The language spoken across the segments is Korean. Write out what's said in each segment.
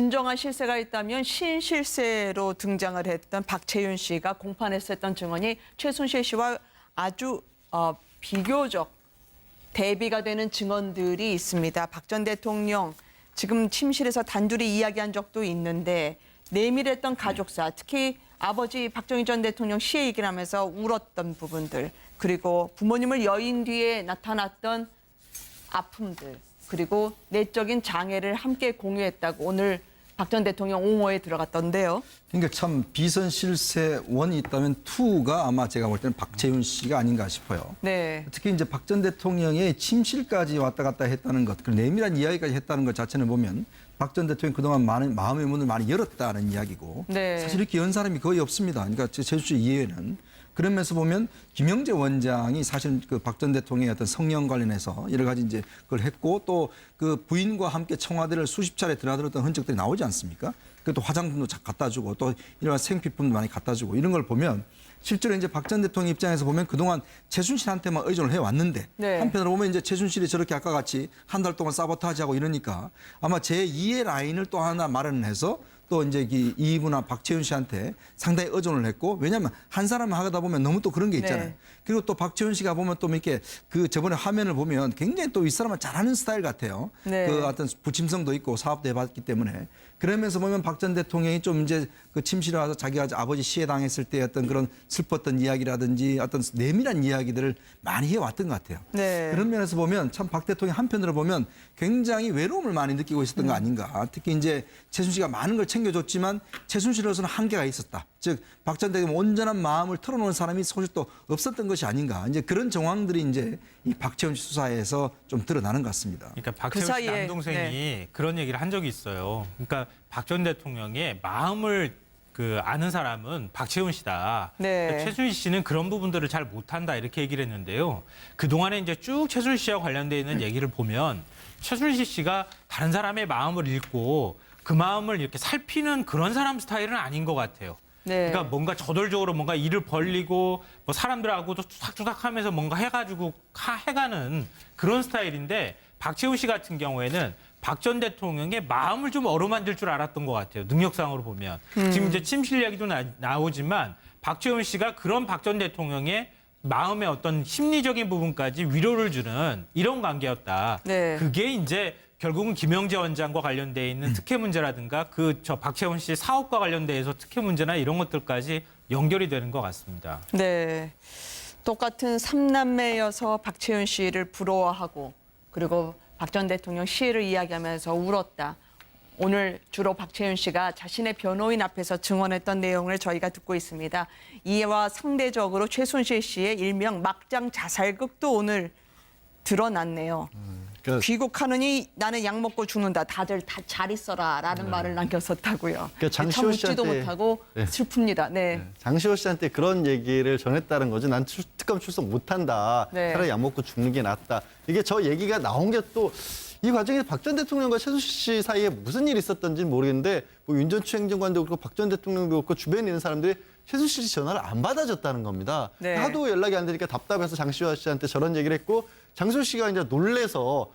진정한 실세가 있다면 신실세로 등장을 했던 박채윤 씨가 공판에서 했던 증언이 최순실 씨와 아주 비교적 대비가 되는 증언들이 있습니다. 박 전 대통령 지금 침실에서 단둘이 이야기한 적도 있는데 내밀했던 가족사, 특히 아버지 박정희 전 대통령 시해 얘기를 하면서 울었던 부분들, 그리고 부모님을 여인 뒤에 나타났던 아픔들, 그리고 내적인 장애를 함께 공유했다고 오늘 박 전 대통령 옹호에 들어갔던데요. 그러니까 참 비선 실세 1이 있다면 2가 아마 제가 볼 때는 박채윤 씨가 아닌가 싶어요. 네. 특히 이제 박 전 대통령의 침실까지 왔다 갔다 했다는 것, 그 내밀한 이야기까지 했다는 것 자체는 보면 박 전 대통령이 그동안 많은 마음의 문을 많이 열었다는 이야기고 네. 사실 이렇게 연 사람이 거의 없습니다. 그러니까 최순실 씨 이외에는. 그러면서 보면 김영재 원장이 사실 그 박 전 대통령의 어떤 성령 관련해서 여러 가지 이제 그걸 했고 또 그 부인과 함께 청와대를 수십 차례 드나들었던 흔적들이 나오지 않습니까? 그것도 화장품도 갖다 주고 또 이런 생필품도 많이 갖다 주고 이런 걸 보면 실제로 이제 박 전 대통령 입장에서 보면 그동안 최순실한테만 의존을 해왔는데 네. 한편으로 보면 이제 최순실이 저렇게 아까 같이 한 달 동안 사보타지하고 이러니까 아마 제2의 라인을 또 하나 마련해서 또 이제 이분나 박채윤 씨한테 상당히 의존을 했고 왜냐하면 한 사람 하다 보면 너무 또 그런 게 있잖아요. 네. 그리고 또 박채윤 씨가 보면 또 이렇게 그 저번에 화면을 보면 굉장히 또 이 사람은 잘하는 스타일 같아요. 네. 그 어떤 부침성도 있고 사업도 해봤기 때문에 그러면서 보면 박 전 대통령이 좀 이제 그 침실에 와서 자기가 아버지 시해당했을 때 어떤 그런 슬펐던 이야기라든지 어떤 내밀한 이야기들을 많이 해왔던 것 같아요. 네. 그런 면에서 보면 참 박 대통령 한편으로 보면 굉장히 외로움을 많이 느끼고 있었던 거 아닌가. 특히 이제 최순실가 많은 걸 챙겨줬지만 최순실로서는 한계가 있었다. 즉 박 전 대통령 온전한 마음을 털어놓은 사람이 사실 또 없었던 것이 아닌가. 이제 그런 정황들이 이제 이 박채윤 씨 수사에서 좀 드러나는 것 같습니다. 그러니까 박채윤 씨 사이에, 남동생이 네. 그런 얘기를 한 적이 있어요. 그러니까 박 전 대통령의 마음을 아는 사람은 박채윤 씨다. 네. 그러니까 최순실 씨는 그런 부분들을 잘 못한다 이렇게 얘기를 했는데요. 그 동안에 이제 쭉 최순실 씨와 관련돼 있는 얘기를 보면 최순실 씨가 다른 사람의 마음을 읽고 그 마음을 이렇게 살피는 그런 사람 스타일은 아닌 것 같아요. 네. 그러니까 뭔가 저돌적으로 뭔가 일을 벌리고 뭐 사람들하고도 투닥투닥하면서 뭔가 해가지고 해가는 그런 스타일인데 박채훈 씨 같은 경우에는 박 전 대통령의 마음을 좀 어루만질 줄 알았던 것 같아요. 능력상으로 보면. 지금 이제 침실 이야기도 나오지만 박채훈 씨가 그런 박 전 대통령의 마음의 어떤 심리적인 부분까지 위로를 주는 이런 관계였다. 네. 그게 이제 결국은 김영재 원장과 관련돼 있는 특혜 문제라든가 박채훈 씨 사업과 관련돼서 특혜 문제나 이런 것들까지 연결이 되는 것 같습니다. 네. 똑같은 삼남매여서 박채윤 씨를 부러워하고 그리고 박 전 대통령 시해를 이야기하면서 울었다. 오늘 주로 박채윤 씨가 자신의 변호인 앞에서 증언했던 내용을 저희가 듣고 있습니다. 이와 상대적으로 최순실 씨의 일명 막장 자살극도 오늘 드러났네요. 귀국하느니 나는 약 먹고 죽는다. 다들 다 잘 있어라라는 말을 남겼었다고요. 참 장시호 웃지도 씨한테- 못하고 슬픕니다. 네. 장시호 씨한테 그런 얘기를 전했다는 거죠. 난 특검 출석 못한다. 네. 차라리 약 먹고 죽는 게 낫다. 이게 저 얘기가 나온 게 또 이 과정에 박 전 대통령과 최순실 씨 사이에 무슨 일이 있었던지는 모르겠는데 뭐 윤 전 추행정관도 그렇고 박 전 대통령도 그렇고 주변에 있는 사람들이 최순실 씨 전화를 안 받아줬다는 겁니다. 네. 하도 연락이 안 되니까 답답해서 장시호 씨한테 저런 얘기를 했고 장시호 씨가 이제 놀래서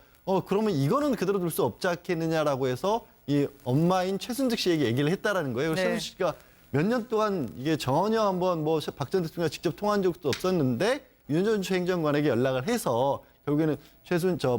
그러면 이거는 그대로 둘 수 없지 않겠느냐라고 해서 이 엄마인 최순득 씨에게 얘기를 했다라는 거예요. 네. 최순실 씨가 몇 년 동안 이게 전혀 한번 뭐 박 전 대통령과 직접 통한 적도 없었는데 윤 전 행정관에게 연락을 해서 결국에는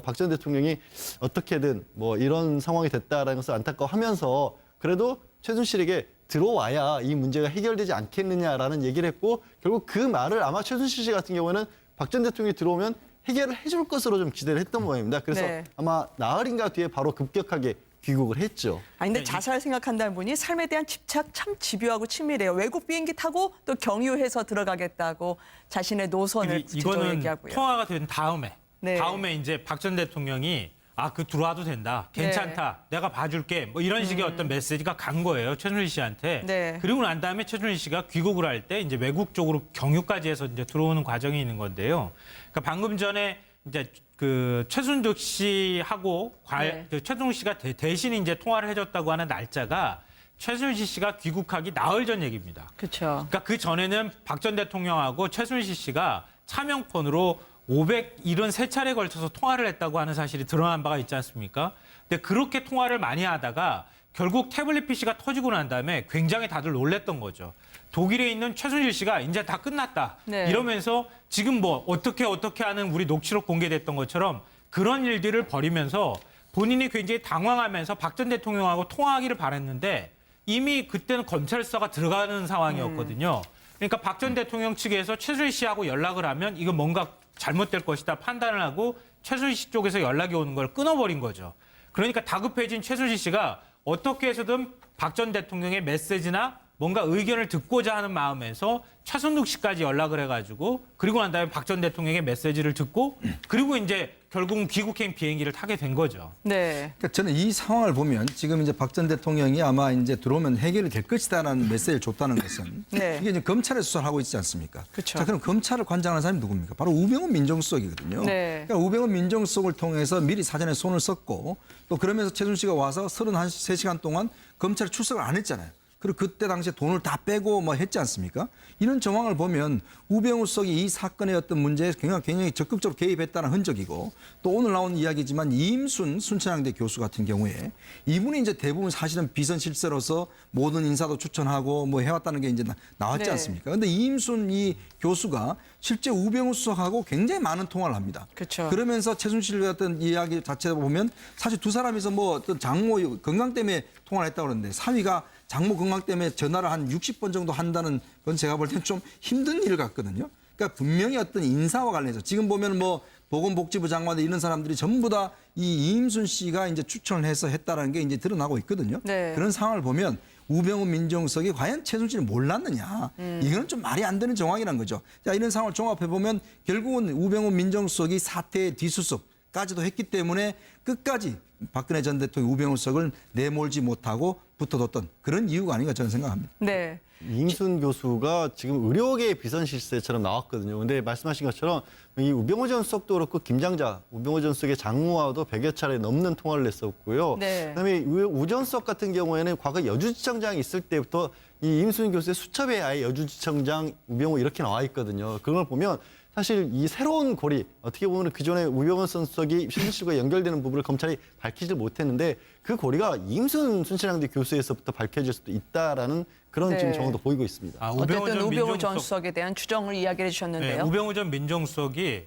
박 전 대통령이 어떻게든 뭐 이런 상황이 됐다라는 것을 안타까워하면서 그래도 최순실에게 들어와야 이 문제가 해결되지 않겠느냐라는 얘기를 했고 결국 그 말을 아마 최순실 씨 같은 경우는 박 전 대통령이 들어오면 해결을 해줄 것으로 좀 기대를 했던 모양입니다. 그래서 네. 아마 나흘인가 뒤에 바로 급격하게 귀국을 했죠. 아니 근데 자살 생각한다는 분이 삶에 대한 집착 참 집요하고 치밀해요. 외국 비행기 타고 또 경유해서 들어가겠다고 자신의 노선을 구체적으로 이거는 얘기하고요. 통화가 된 다음에 네. 이제 박 전 대통령이 그 들어와도 된다. 괜찮다. 내가 봐줄게. 뭐 이런 식의 어떤 메시지가 간 거예요. 최순실 씨한테. 네. 그리고 난 다음에 최순실 씨가 귀국을 할 때 이제 외국 쪽으로 경유까지 해서 이제 들어오는 과정이 있는 건데요. 그러니까 방금 전에 이제 그 최순득 씨하고 네. 최순실 씨가 대신 이제 통화를 해줬다고 하는 날짜가 최순실 씨가 귀국하기 나흘 전 얘기입니다. 그렇죠. 그러니까 그 전에는 박 전 대통령하고 최순실 씨가 차명폰으로 573차례에 걸쳐서 통화를 했다고 하는 사실이 드러난 바가 있지 않습니까? 근데 그렇게 통화를 많이 하다가 결국 태블릿 PC가 터지고 난 다음에 굉장히 다들 놀랬던 거죠. 독일에 있는 최순실 씨가 이제 다 끝났다. 네. 이러면서 지금 뭐 어떻게 하는 우리 녹취록 공개됐던 것처럼 그런 일들을 벌이면서 본인이 굉장히 당황하면서 박 전 대통령하고 통화하기를 바랬는데 이미 그때는 검찰 수사가 들어가는 상황이었거든요. 그러니까 박 전 대통령 측에서 최순실 씨하고 연락을 하면 이거 뭔가 잘못될 것이다 판단을 하고 최순실 씨 쪽에서 연락이 오는 걸 끊어버린 거죠. 그러니까 다급해진 최순실 씨가 어떻게 해서든 박 전 대통령의 메시지나 뭔가 의견을 듣고자 하는 마음에서 최순득 씨까지 연락을 해가지고 그리고 난 다음에 박 전 대통령의 메시지를 듣고 그리고 이제 결국은 귀국행 비행기를 타게 된 거죠. 네. 그러니까 저는 이 상황을 보면 지금 이제 박 전 대통령이 아마 이제 들어오면 해결이 될 것이다라는 메시지를 줬다는 것은 네. 이게 이제 검찰의 수사를 하고 있지 않습니까? 그렇죠. 자, 그럼 검찰을 관장하는 사람이 누굽니까? 바로 우병우 민정수석이거든요. 네. 그러니까 우병우 민정수석을 통해서 미리 사전에 손을 썼고 또 그러면서 최순실 씨가 와서 33시간 동안 검찰에 출석을 안 했잖아요. 그리고 그때 당시에 돈을 다 빼고 뭐 했지 않습니까? 이런 정황을 보면 우병우 수석이 이 사건의 어떤 문제에 굉장히 적극적으로 개입했다는 흔적이고 또 오늘 나온 이야기지만 이임순 순천향대 교수 같은 경우에 이분이 이제 대부분 사실은 비선 실세로서 모든 인사도 추천하고 뭐 해왔다는 게 이제 나왔지 네. 않습니까? 근데 이임순 이 교수가 실제 우병우 수석하고 굉장히 많은 통화를 합니다. 그렇죠. 그러면서 최순실 같은 이야기 자체를 보면 사실 두 사람이서 뭐 어떤 장모 건강 때문에 통화를 했다고 그러는데 사위가 장모 건강 때문에 전화를 한 60번 정도 한다는 건 제가 볼 때는 좀 힘든 일 같거든요. 그러니까 분명히 어떤 인사와 관련해서 지금 보면 뭐 보건복지부 장관 이런 사람들이 전부 다 이 이임순 씨가 이제 추천을 해서 했다라는 게 이제 드러나고 있거든요. 네. 그런 상황을 보면 우병우 민정수석이 과연 최순실을 몰랐느냐. 이거는 좀 말이 안 되는 정황이란 거죠. 자, 이런 상황을 종합해 보면 결국은 우병우 민정수석이 사태의 뒷수습까지도 했기 때문에 끝까지 박근혜 전 대통령 우병우 수석을 내몰지 못하고 붙어뒀던 그런 이유가 아닌가 저는 생각합니다. 네. 이임순 교수가 지금 의료계 비선 실세처럼 나왔거든요. 근데 말씀하신 것처럼 이 우병우 전 수석도 그렇고 김장자, 우병우 전 수석의 장모와도 100여 차례 넘는 통화를 했었고요. 네. 그다음에 우 전 수석 같은 경우에는 과거 여주지청장이 있을 때부터 이 이임순 교수의 수첩에 아예 여주지청장 우병우 이렇게 나와 있거든요. 그걸 보면 사실 이 새로운 고리, 어떻게 보면 그전에 우병우 전 수석이 최순실과 연결되는 부분을 검찰이 밝히지 못했는데 그 고리가 이임순 순천향대 교수에서부터 밝혀질 수도 있다라는 그런 네. 지금 정황도 보이고 있습니다. 어쨌든 우병우 전 수석에 대한 추정을 이야기해 주셨는데요. 네, 우병우 전 민정수석의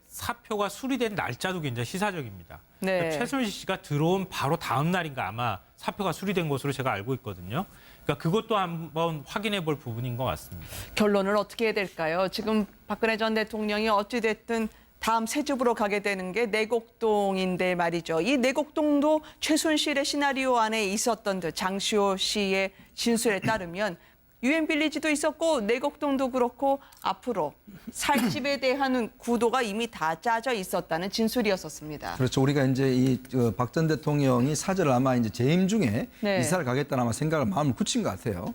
사표가 수리된 날짜도 굉장히 시사적입니다. 네. 그러니까 최순실 씨가 들어온 바로 다음 날인가 아마 사표가 수리된 것으로 제가 알고 있거든요. 그러니까 그것도 한번 확인해 볼 부분인 것 같습니다. 결론을 어떻게 해야 될까요? 지금 박근혜 전 대통령이 어찌됐든 다음 새 집으로 가게 되는 게 내곡동인데 말이죠. 이 내곡동도 최순실의 시나리오 안에 있었던 듯 장시호 씨의 진술에 따르면 유엔 빌리지도 있었고 내곡동도 그렇고 앞으로 살 집에 대한 구도가 이미 다 짜져 있었다는 진술이었었습니다. 그렇죠. 우리가 이제 이 박 전 대통령이 사절을 아마 이제 재임 중에 네. 이사를 가겠다는 아마 생각을 마음을 굳힌 것 같아요.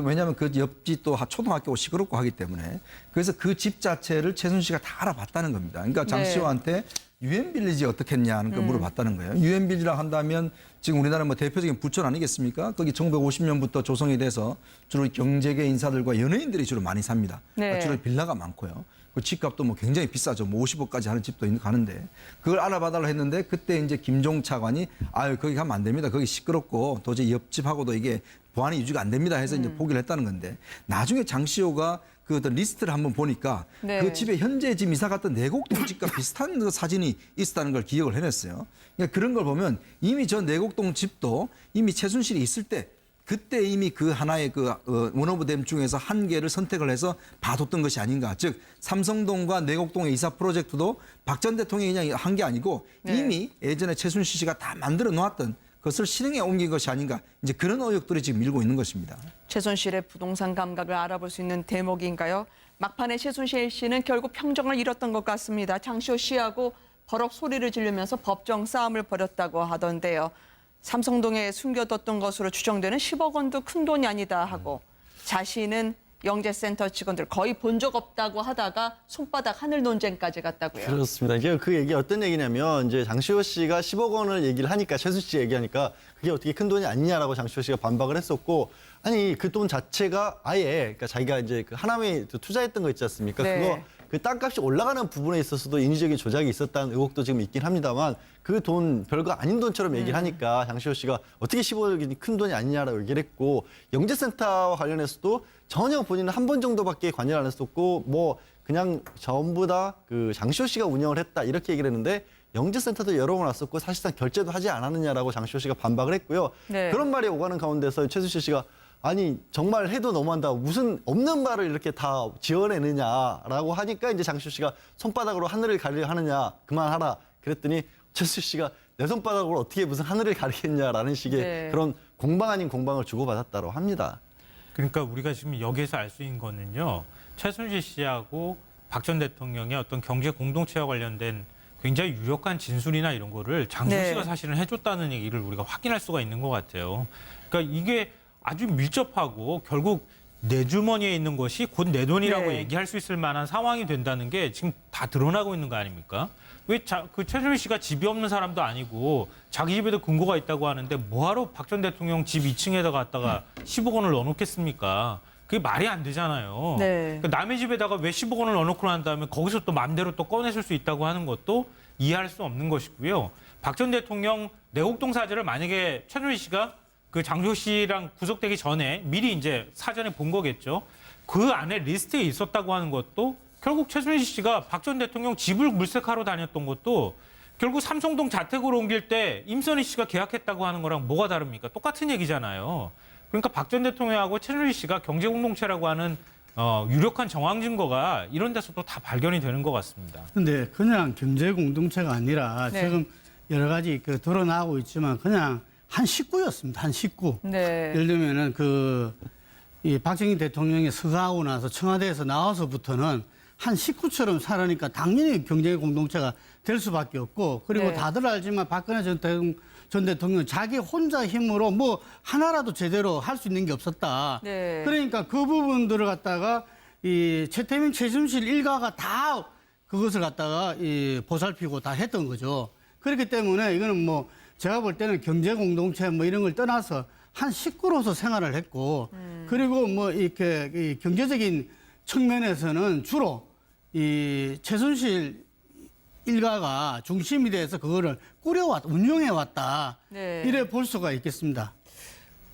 왜냐하면 그 옆집 또 초등학교고 시끄럽고 하기 때문에 그래서 그 집 자체를 최순실씨가 다 알아봤다는 겁니다. 그러니까 장시호한테 유엔 빌리지 어떻게 했냐는 걸 물어봤다는 거예요. 유엔 빌리라 한다면 지금 우리나라 뭐 대표적인 부천 아니겠습니까? 거기 1950년부터 조성이 돼서 주로 경제계 인사들과 연예인들이 주로 많이 삽니다. 네. 주로 빌라가 많고요. 그 집값도 뭐 굉장히 비싸죠. 뭐 50억까지 하는 집도 가는데 그걸 알아봐달라 했는데 그때 이제 김종 차관이 아유 거기 가면 안 됩니다. 거기 시끄럽고 도저히 옆집하고도 이게 보안이 유지가 안 됩니다 해서 이제 포기를 했다는 건데 나중에 장시호가 그 어떤 리스트를 한번 보니까 네. 그 집에 현재 지금 이사 갔던 내곡동 집과 비슷한 그 사진이 있었다는 걸 기억을 해냈어요. 그러니까 그런 걸 보면 이미 저 내곡동 집도 이미 최순실이 있을 때 그때 이미 그 하나의 그 원오브댐 중에서 한 개를 선택을 해서 봐뒀던 것이 아닌가. 즉 삼성동과 내곡동의 이사 프로젝트도 박 전 대통령이 그냥 한 게 아니고 네. 이미 예전에 최순실 씨가 다 만들어 놓았던 그것을 실행에 옮긴 것이 아닌가. 이제 그런 의혹들이 지금 밀고 있는 것입니다. 최순실의 부동산 감각을 알아볼 수 있는 대목인가요? 막판에 최순실 씨는 결국 평정을 잃었던 것 같습니다. 장시호 씨하고 버럭 소리를 지르면서 법정 싸움을 벌였다고 하던데요. 삼성동에 숨겨뒀던 것으로 추정되는 10억 원도 큰 돈이 아니다 하고 자신은 영재센터 직원들 거의 본 적 없다고 하다가 손바닥 하늘 논쟁까지 갔다고요. 그렇습니다. 이게 그 얘기 어떤 얘기냐면 이제 장시호 씨가 10억 원을 얘기를 하니까 최순실 씨 얘기하니까 그게 어떻게 큰 돈이 아니냐라고 장시호 씨가 반박을 했었고 아니 그 돈 자체가 아예 그러니까 자기가 이제 그 하남에 투자했던 거 있지 않습니까? 네. 그거 그 땅값이 올라가는 부분에 있어서도 인위적인 조작이 있었다는 의혹도 지금 있긴 합니다만 그 돈 별거 아닌 돈처럼 얘기를 하니까 장시호 씨가 어떻게 15억이 큰 돈이 아니냐라고 얘기를 했고 영재센터와 관련해서도 전혀 본인은 한 번 정도밖에 관여를 안 했었고 뭐 그냥 전부 다 그 장시호 씨가 운영을 했다 이렇게 얘기를 했는데 영재센터도 여러 번 왔었고 사실상 결제도 하지 않았느냐라고 장시호 씨가 반박을 했고요. 네. 그런 말이 오가는 가운데서 최순실 씨가 아니 정말 해도 너무한다. 무슨 없는 말을 이렇게 다 지어내느냐라고 하니까 이제 장시호 씨가 손바닥으로 하늘을 가리려 하느냐 그만하라. 그랬더니 최순실 씨가 내 손바닥으로 어떻게 무슨 하늘을 가리겠냐라는 식의 네. 그런 공방 아닌 공방을 주고받았다고 합니다. 그러니까 우리가 지금 여기에서 알 수 있는 거는요. 최순실 씨하고 박 전 대통령의 어떤 경제 공동체와 관련된 굉장히 유력한 진술이나 이런 거를 장시호 네. 씨가 사실은 해줬다는 얘기를 우리가 확인할 수가 있는 것 같아요. 그러니까 이게 아주 밀접하고 결국 내 주머니에 있는 것이 곧 내 돈이라고 네. 얘기할 수 있을 만한 상황이 된다는 게 지금 다 드러나고 있는 거 아닙니까? 왜 그 최순실 씨가 집이 없는 사람도 아니고 자기 집에도 금고가 있다고 하는데 뭐하러 박 전 대통령 집 2층에다 갖다가 10억 원을 넣어놓겠습니까? 그게 말이 안 되잖아요. 네. 그러니까 남의 집에다가 왜 10억 원을 넣어놓고 난 다음에 거기서 또 마음대로 또 꺼내실 수 있다고 하는 것도 이해할 수 없는 것이고요. 박 전 대통령 내곡동 사저를 만약에 최순실 씨가 그 장시호 씨랑 구속되기 전에 미리 이제 사전에 본 거겠죠. 그 안에 리스트에 있었다고 하는 것도 결국 최순실 씨가 박 전 대통령 집을 물색하러 다녔던 것도 결국 삼성동 자택으로 옮길 때 임선희 씨가 계약했다고 하는 거랑 뭐가 다릅니까? 똑같은 얘기잖아요. 그러니까 박 전 대통령하고 최순실 씨가 경제공동체라고 하는 유력한 정황 증거가 이런 데서도 다 발견이 되는 것 같습니다. 근데 그냥 경제 공동체가 아니라 네. 지금 여러 가지 그 드러나고 있지만 그냥 한 식구였습니다. 한 식구. 네. 예를 들면은 이 박정희 대통령이 서가하고 나서 청와대에서 나와서부터는 한 식구처럼 살으니까 당연히 경제 공동체가 될 수밖에 없고 그리고 네. 다들 알지만 박근혜 전 대통령 자기 혼자 힘으로 뭐 하나라도 제대로 할 수 있는 게 없었다. 네. 그러니까 그 부분들을 갖다가 이 최태민, 최순실 일가가 다 그것을 갖다가 보살피고 다 했던 거죠. 그렇기 때문에 이거는 뭐 제가 볼 때는 경제 공동체 뭐 이런 걸 떠나서 한 식구로서 생활을 했고 그리고 뭐 이렇게 이 경제적인 측면에서는 주로 이 최순실 일가가 중심이 돼서 그거를 꾸려왔다, 운영해왔다. 네. 이래 볼 수가 있겠습니다.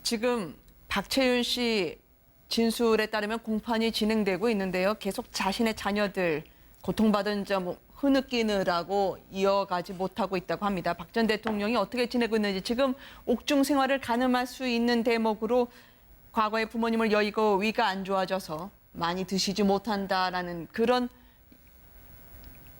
지금 박채윤 씨 진술에 따르면 공판이 진행되고 있는데요. 계속 자신의 자녀들 고통받은 점 흐느끼느라고 이어가지 못하고 있다고 합니다. 박 전 대통령이 어떻게 지내고 있는지 지금 옥중 생활을 가늠할 수 있는 대목으로 과거에 부모님을 여의고 위가 안 좋아져서 많이 드시지 못한다라는 그런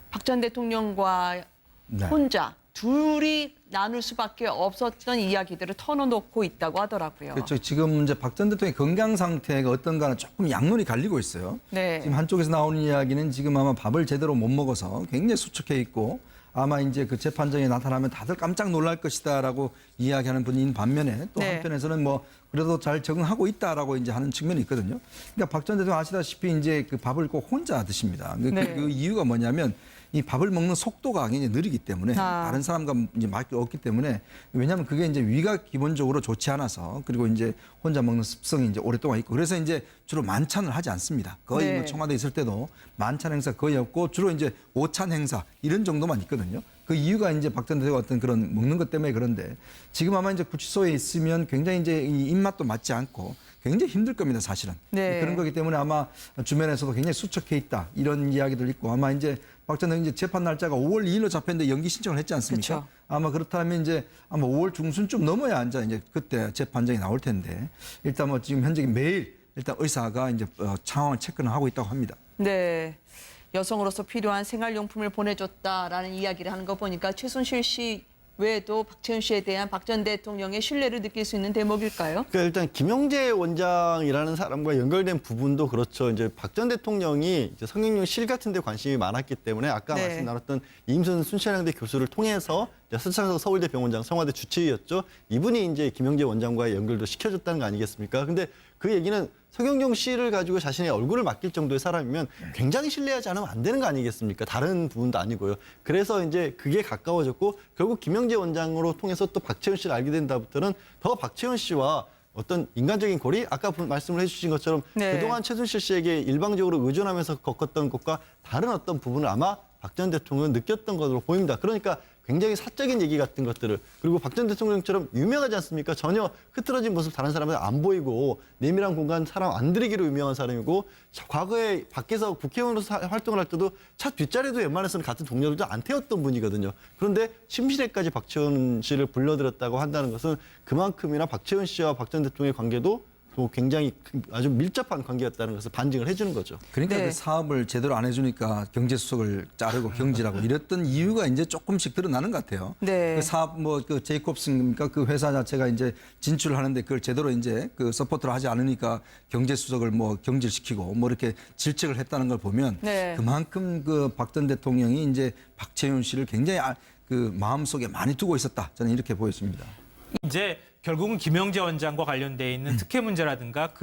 박 전 대통령과 네. 혼자 둘이 나눌 수밖에 없었던 이야기들을 털어놓고 있다고 하더라고요. 그렇죠. 지금 이제 박 전 대통령의 건강 상태가 어떤가는 조금 양론이 갈리고 있어요. 네. 지금 한쪽에서 나오는 이야기는 지금 아마 밥을 제대로 못 먹어서 굉장히 수척해 있고 아마 이제 그 재판정에 나타나면 다들 깜짝 놀랄 것이다라고 이야기하는 분인 반면에 또 네. 한편에서는 뭐 그래도 잘 적응하고 있다라고 이제 하는 측면이 있거든요. 그러니까 박 전 대통령 아시다시피 이제 그 밥을 꼭 혼자 드십니다. 네. 그 이유가 뭐냐면 이 밥을 먹는 속도가 굉장히 느리기 때문에 다른 사람과 이제 맞기 없기 때문에 왜냐하면 그게 이제 위가 기본적으로 좋지 않아서 그리고 이제 혼자 먹는 습성이 이제 오랫동안 있고 그래서 이제 주로 만찬을 하지 않습니다. 거의 네. 뭐 청와대 있을 때도 만찬 행사 거의 없고 주로 이제 오찬 행사 이런 정도만 있거든요. 그 이유가 이제 박 전 대통령 어떤 그런 먹는 것 때문에 그런데 지금 아마 이제 구치소에 있으면 굉장히 이제 이 입맛도 맞지 않고 굉장히 힘들 겁니다, 사실은. 네. 그런 거기 때문에 아마 주변에서도 굉장히 수척해 있다 이런 이야기들 있고 아마 이제 박 전 대통령 이제 재판 날짜가 5월 2일로 잡혔는데 연기 신청을 했지 않습니까? 그쵸. 아마 그렇다면 이제 아마 5월 중순쯤 넘어야 이제 그때 재판정이 나올 텐데 일단 뭐 지금 현재 매일 일단 의사가 이제 상황을 체크는 하고 있다고 합니다. 네. 여성으로서 필요한 생활용품을 보내줬다라는 이야기를 하는 거 보니까 최순실 씨 외에도 박채윤 씨에 대한 박 전 대통령의 신뢰를 느낄 수 있는 대목일까요? 그러니까 일단 김영재 원장이라는 사람과 연결된 부분도 그렇죠. 이제 박 전 대통령이 이제 성형용 실 같은 데 관심이 많았기 때문에 아까 네. 말씀 나눴던 이임순 순천향대 교수를 통해서 서창석 서울대 병원장 청와대 주치의였죠. 이분이 이제 김영재 원장과의 연결도 시켜줬다는 거 아니겠습니까? 근데 그 얘기는 성형용 씨를 가지고 자신의 얼굴을 맡길 정도의 사람이면 굉장히 신뢰하지 않으면 안 되는 거 아니겠습니까? 다른 부분도 아니고요. 그래서 이제 그게 가까워졌고 결국 김영재 원장으로 통해서 또 박채윤 씨를 알게 된 다음부터는 더 박채윤 씨와 어떤 인간적인 고리, 아까 말씀을 해주신 것처럼 네. 그동안 최순실 씨에게 일방적으로 의존하면서 겪었던 것과 다른 어떤 부분을 아마 박 전 대통령은 느꼈던 것으로 보입니다. 그러니까 굉장히 사적인 얘기 같은 것들을, 그리고 박 전 대통령처럼 유명하지 않습니까? 전혀 흐트러진 모습 다른 사람한테 안 보이고 내밀한 공간 사람 안 들이기로 유명한 사람이고, 과거에 밖에서 국회의원으로서 활동을 할 때도 차 뒷자리도 웬만해서는 같은 동료들도 안 태웠던 분이거든요. 그런데 침실에까지 박지원 씨를 불러들였다고 한다는 것은 그만큼이나 박지원 씨와 박 전 대통령의 관계도 또 굉장히 아주 밀접한 관계였다는 것을 반증을 해주는 거죠. 그러니까 네. 그 사업을 제대로 안 해주니까 경제수석을 자르고 경질하고 이랬던 이유가 이제 조금씩 드러나는 것 같아요. 네. 그 사업 뭐 그 제이콥스니까 그 회사 자체가 이제 진출을 하는데 그걸 제대로 이제 그 서포트를 하지 않으니까 경제수석을 뭐 경질시키고 뭐 이렇게 질책을 했다는 걸 보면 네. 그만큼 그 박 전 대통령이 이제 박채윤 씨를 굉장히 그 마음속에 많이 두고 있었다. 저는 이렇게 보였습니다. 이제 결국은 김영재 원장과 관련돼 있는 특혜 문제라든가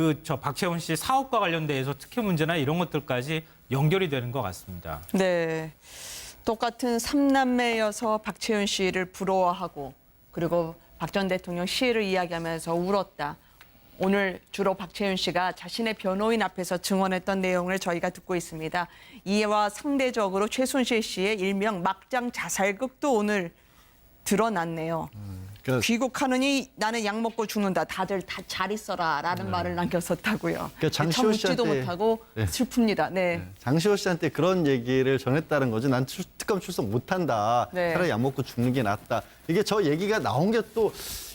박채원 씨 사업과 관련돼서 특혜 문제나 이런 것들까지 연결이 되는 것 같습니다. 네. 똑같은 삼남매여서 박채윤 씨를 부러워하고 그리고 박 전 대통령 시해를 이야기하면서 울었다. 오늘 주로 박채윤 씨가 자신의 변호인 앞에서 증언했던 내용을 저희가 듣고 있습니다. 이와 상대적으로 최순실 씨의 일명 막장 자살극도 오늘 드러났네요. 그러니까 귀국하느니 나는 약 먹고 죽는다. 다들 다 잘 있어라라는 말을 남겼었다고요. 장시호 참 웃지도 씨한테- 못하고 네. 슬픕니다. 네. 장시호 씨한테 그런 얘기를 전했다는 거죠. 난 특검 출석 못한다. 네. 차라리 약 먹고 죽는 게 낫다. 이게 저 얘기가 나온 게 또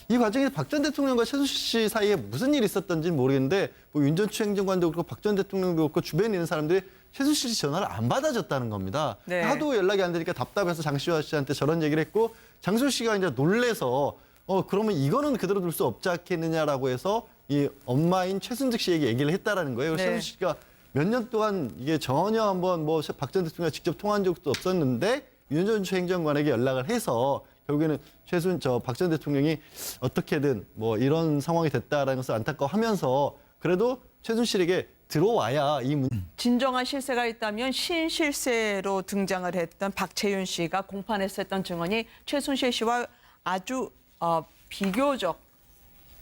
이 과정에 박 전 대통령과 최순실 씨 사이에 무슨 일이 있었던지는 모르겠는데 뭐 윤 전 행정관도 그렇고 박 전 대통령도 그렇고 주변에 있는 사람들이 최순실 씨 전화를 안 받아줬다는 겁니다. 네. 하도 연락이 안 되니까 답답해서 장시호 씨한테 저런 얘기를 했고, 장시호 씨가 이제 놀래서 그러면 이거는 그대로 둘 수 없지 않겠느냐라고 해서 이 엄마인 최순득 씨에게 얘기를 했다라는 거예요. 네. 최순실 씨가 몇 년 동안 이게 전혀 한번 뭐 박 전 대통령과 직접 통화한 적도 없었는데 윤 전 행정관에게 연락을 해서 결국에는 박 전 대통령이 어떻게든 뭐 이런 상황이 됐다라는 것을 안타까워하면서 그래도 최순실에게 들어와야 이 문제. 진정한 실세가 있다면 신실세로 등장을 했던 박채윤 씨가 공판했었던 증언이 최순실 씨와 아주 비교적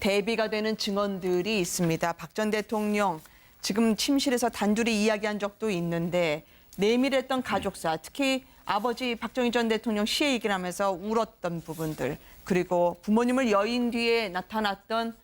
대비가 되는 증언들이 있습니다. 박 전 대통령 지금 침실에서 단둘이 이야기한 적도 있는데 내밀했던 가족사, 특히 아버지 박정희 전 대통령 시해 얘기를 하면서 울었던 부분들, 그리고 부모님을 여인 뒤에 나타났던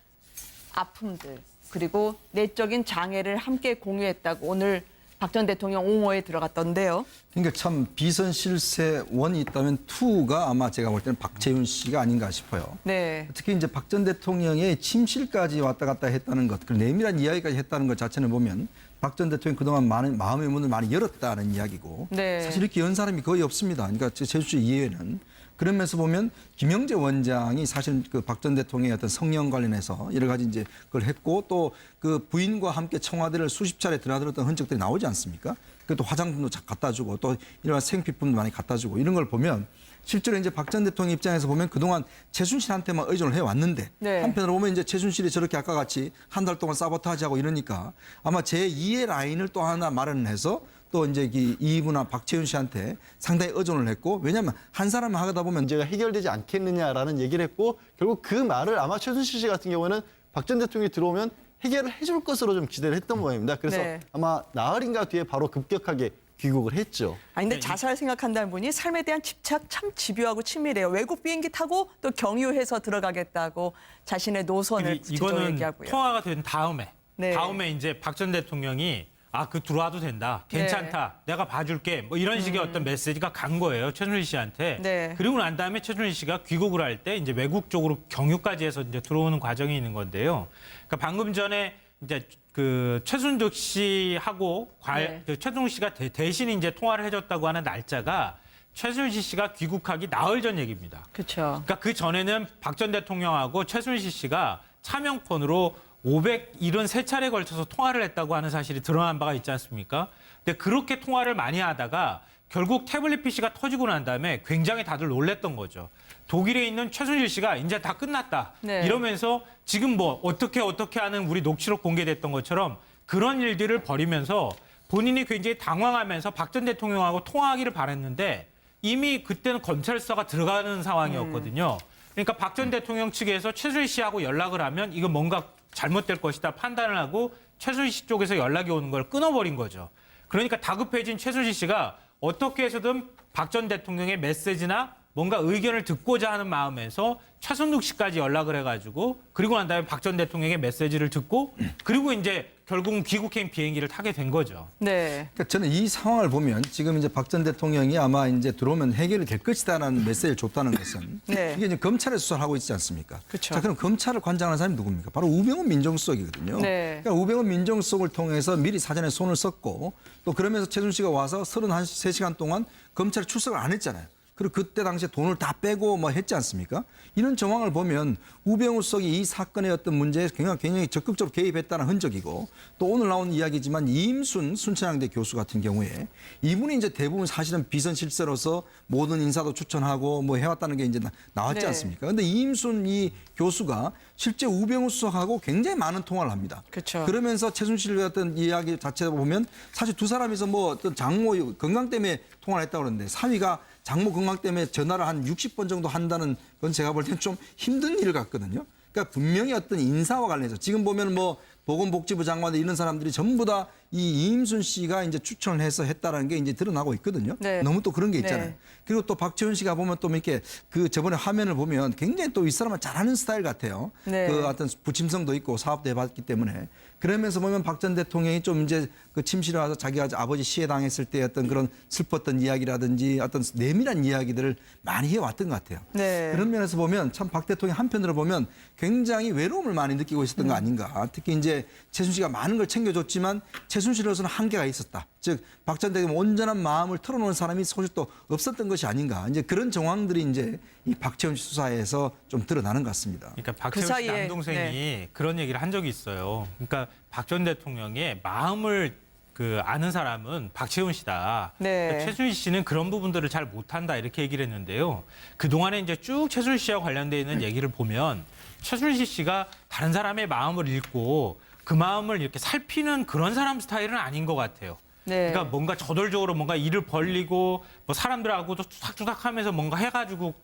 아픔들, 그리고 내적인 장애를 함께 공유했다고 오늘 박 전 대통령 옹호에 들어갔던데요. 그러니까 참 비선 실세 1이 있다면 2가 아마 제가 볼 때는 박채윤 씨가 아닌가 싶어요. 네. 특히 이제 박 전 대통령의 침실까지 왔다 갔다 했다는 것, 그 내밀한 이야기까지 했다는 것 자체는 보면 박 전 대통령이 그동안 많은 마음의 문을 많이 열었다는 이야기고, 네. 사실 이렇게 연 사람이 거의 없습니다. 그러니까 제주시 이외에는. 그런 면에서 보면 김영재 원장이 사실 그 박 전 대통령의 어떤 성형 관련해서 여러 가지 이제 그걸 했고, 또 그 부인과 함께 청와대를 수십 차례 드나들었던 흔적들이 나오지 않습니까? 그것도 화장품도 갖다 주고 또 이런 생필품도 많이 갖다 주고 이런 걸 보면 실제로 이제 박 전 대통령 입장에서 보면 그동안 최순실한테만 의존을 해왔는데, 네. 한편으로 보면 이제 최순실이 저렇게 아까 같이 한 달 동안 사보타지하고 이러니까 아마 제2의 라인을 또 하나 마련해서 또 이제 이분아 박채윤 씨한테 상당히 의존을 했고, 왜냐하면 한 사람을 하다 보면 문제가 해결되지 않겠느냐라는 얘기를 했고, 결국 그 말을 아마 최순실 씨 같은 경우는 박 전 대통령이 들어오면 해결을 해줄 것으로 좀 기대를 했던 모양입니다. 그래서 네. 아마 나흘인가 뒤에 바로 급격하게 귀국을 했죠. 아니 근데 자살 생각한다는 분이 삶에 대한 집착 참 집요하고 치밀해요. 외국 비행기 타고 또 경유해서 들어가겠다고 자신의 노선을 구체적으로 이거는 얘기하고요. 통화가 된 다음에 네. 이제 박 전 대통령이 그 들어와도 된다. 괜찮다. 내가 봐줄게. 뭐 이런 식의 어떤 메시지가 간 거예요. 최순실 씨한테. 네. 그리고 난 다음에 최순실 씨가 귀국을 할 때 이제 외국 쪽으로 경유까지 해서 이제 들어오는 과정이 있는 건데요. 그러니까 방금 전에 이제 그 최순득 씨하고 네. 최순실 씨가 대신 이제 통화를 해줬다고 하는 날짜가 최순실 씨가 귀국하기 나흘 전 얘기입니다. 그렇죠. 그러니까 그 전에는 박 전 대통령하고 최순실 씨가 차명폰으로 573차례에 걸쳐서 통화를 했다고 하는 사실이 드러난 바가 있지 않습니까? 근데 그렇게 통화를 많이 하다가 결국 태블릿 PC가 터지고 난 다음에 굉장히 다들 놀랬던 거죠. 독일에 있는 최순실 씨가 이제 다 끝났다. 네. 이러면서 지금 뭐 어떻게 하는 우리 녹취록 공개됐던 것처럼 그런 일들을 벌이면서 본인이 굉장히 당황하면서 박 전 대통령하고 통화하기를 바랬는데 이미 그때는 검찰 수사가 들어가는 상황이었거든요. 그러니까 박 전 대통령 측에서 최순실 씨하고 연락을 하면 이거 뭔가 잘못될 것이다 판단을 하고 최순실 씨 쪽에서 연락이 오는 걸 끊어버린 거죠. 그러니까 다급해진 최순실 씨가 어떻게 해서든 박 전 대통령의 메시지나 뭔가 의견을 듣고자 하는 마음에서 최순득 씨까지 연락을 해가지고 그리고 난 다음에 박 전 대통령의 메시지를 듣고 그리고 이제 결국은 귀국행 비행기를 타게 된 거죠. 네. 그러니까 저는 이 상황을 보면 지금 이제 박 전 대통령이 아마 이제 들어오면 해결이 될 것이다라는 메시지를 줬다는 것은 네. 이게 이제 검찰에 수사를 하고 있지 않습니까? 그쵸. 자, 그럼 검찰을 관장하는 사람이 누굽니까? 바로 우병우 민정수석이거든요. 네. 그러니까 우병우 민정수석을 통해서 미리 사전에 손을 썼고 또 그러면서 최순실 씨가 와서 33시간 동안 검찰에 출석을 안 했잖아요. 그리고 그때 당시에 돈을 다 빼고 뭐 했지 않습니까? 이런 정황을 보면 우병우 수석이 이 사건의 어떤 문제에 굉장히 적극적으로 개입했다는 흔적이고 또 오늘 나온 이야기지만 이임순 순천향대 교수 같은 경우에 이분이 이제 대부분 사실은 비선 실세로서 모든 인사도 추천하고 뭐 해왔다는 게 이제 나왔지 네. 않습니까? 근데 이임순 이 교수가 실제 우병우 수석하고 굉장히 많은 통화를 합니다. 그쵸. 그러면서 최순실 같은 이야기 자체를 보면 사실 두 사람이서 뭐 어떤 장모 건강 때문에 통화를 했다고 그러는데 사위가 장모 건강 때문에 전화를 한 60번 정도 한다는 건 제가 볼 땐 좀 힘든 일 같거든요. 그러니까 분명히 어떤 인사와 관련해서 지금 보면 뭐 보건복지부 장관 이런 사람들이 전부 다 이 이임순 씨가 이제 추천을 해서 했다라는 게 이제 드러나고 있거든요. 네. 너무 또 그런 게 있잖아요. 네. 그리고 또 박지원 씨가 보면 또 이렇게 그 저번에 화면을 보면 굉장히 또 이 사람은 잘하는 스타일 같아요. 네. 그 어떤 부침성도 있고 사업도 해봤기 때문에 그러면서 보면 박 전 대통령이 좀 이제 그 침실에 와서 자기가 아버지 시해당했을 때 어떤 그런 슬펐던 이야기라든지 어떤 내밀한 이야기들을 많이 해왔던 것 같아요. 네. 그런 면에서 보면 참 박 대통령 한편으로 보면 굉장히 외로움을 많이 느끼고 있었던 거 아닌가. 특히 이제 최순실씨가 많은 걸 챙겨줬지만 최순실로서는 한계가 있었다. 즉 박 전 대통령 온전한 마음을 털어놓은 사람이 사실 또 없었던 것이 아닌가. 이제 그런 정황들이 이제 이 박채원 씨 수사에서 좀 드러나는 것 같습니다. 그러니까 박채원 씨 사이에, 남동생이 네. 그런 얘기를 한 적이 있어요. 그러니까 박 전 대통령의 마음을 그 아는 사람은 박채원 씨다. 네. 그러니까 최순실 씨는 그런 부분들을 잘 못한다 이렇게 얘기를 했는데요. 그 동안에 이제 쭉 최순실 씨와 관련돼 있는 얘기를 보면 최순실 씨가 다른 사람의 마음을 읽고 그 마음을 이렇게 살피는 그런 사람 스타일은 아닌 것 같아요. 네. 그러니까 뭔가 저돌적으로 뭔가 일을 벌리고 뭐 사람들하고도 투닥투닥하면서 뭔가 해가지고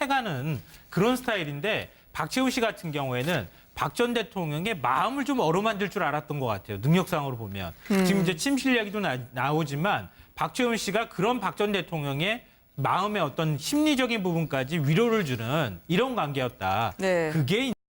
해가는 그런 스타일인데 박채훈 씨 같은 경우에는 박 전 대통령의 마음을 좀 어루만질 줄 알았던 것 같아요. 능력상으로 보면. 지금 이제 침실 이야기도 나오지만 박채훈 씨가 그런 박 전 대통령의 마음의 어떤 심리적인 부분까지 위로를 주는 이런 관계였다. 네. 그게